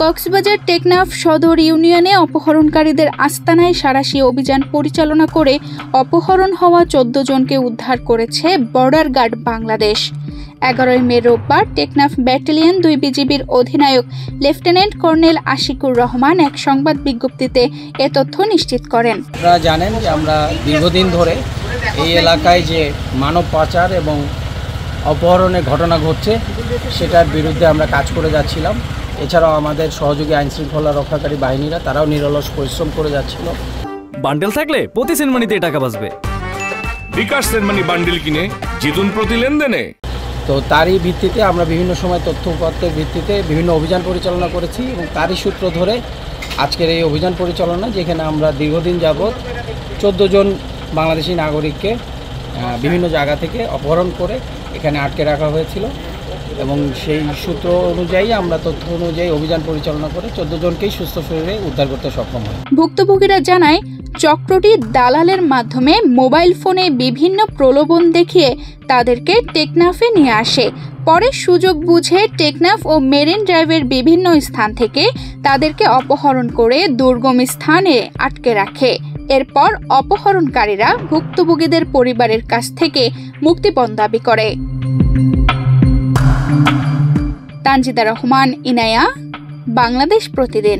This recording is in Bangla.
কক্সবাজার টেকনাফ সদর ইউনিয়নে অপহরণকারীদের আস্তানায় সাঁড়াশি অভিযান পরিচালনা করে অপহরণ হওয়া ১৪ জনকে উদ্ধার করেছে বর্ডার গার্ড বাংলাদেশ। ১১ মে রোববার টেকনাফ ব্যাটালিয়ন ২ বিজিবির অধিনায়ক লেফটেন্যান্ট কর্নেল আশিকুর রহমান এক সংবাদ বিজ্ঞপ্তিতে এ তথ্য নিশ্চিত করেন। আপনারা জানেন যে আমরা দীর্ঘদিন ধরে এই এলাকায় যে মানব পাচার এবং অপহরণের ঘটনা ঘটছে সেটার বিরুদ্ধে আমরা কাজ করে যাচ্ছিলাম। এছাড়াও আমাদের সহযোগী আইনশৃঙ্খলা রক্ষাকারী বাহিনীরা তারাও নিরলস পরিশ্রম করে যাচ্ছিল। বান্ডেল থাকলে প্রতি সেনমানিতে টাকা বাঁচবে। বিকাশ সেনমানি বান্ডেল কিনে জিতুন প্রতি লেনদেনে। তো তারই ভিত্তিতে আমরা বিভিন্ন সময় তথ্যপত্রের ভিত্তিতে বিভিন্ন অভিযান পরিচালনা করেছি এবং তারই সূত্র ধরে আজকের এই অভিযান পরিচালনা, যেখানে আমরা দীর্ঘদিন যাবৎ ১৪ জন বাংলাদেশি নাগরিককে বিভিন্ন জায়গা থেকে অপহরণ করে এখানে আটকে রাখা হয়েছিল এবং সেই সূত্র অনুযায়ী আমরা তথ্য অনুযায়ী অভিযান পরিচালনা করে ১৪ জনকেই সুস্থ শরীরে উদ্ধার করতে সক্ষম হয়। ভুক্তভোগীরা জানায়, চক্রটি দালালের মাধ্যমে মোবাইল ফোনে বিভিন্ন প্রলোভন দেখিয়ে তাদেরকে টেকনাফে নিয়ে আসে। পরে সুযোগ বুঝে টেকনাফ ও মেরিন ড্রাইভের বিভিন্ন স্থান থেকে তাদেরকে অপহরণ করে দুর্গম স্থানে আটকে রাখে। এরপর অপহরণকারীরা ভুক্তভোগীদের পরিবারের কাছ থেকে মুক্তিপণ দাবি করে। তানজিদা রহমান, ইনায়া, বাংলাদেশ প্রতিদিন।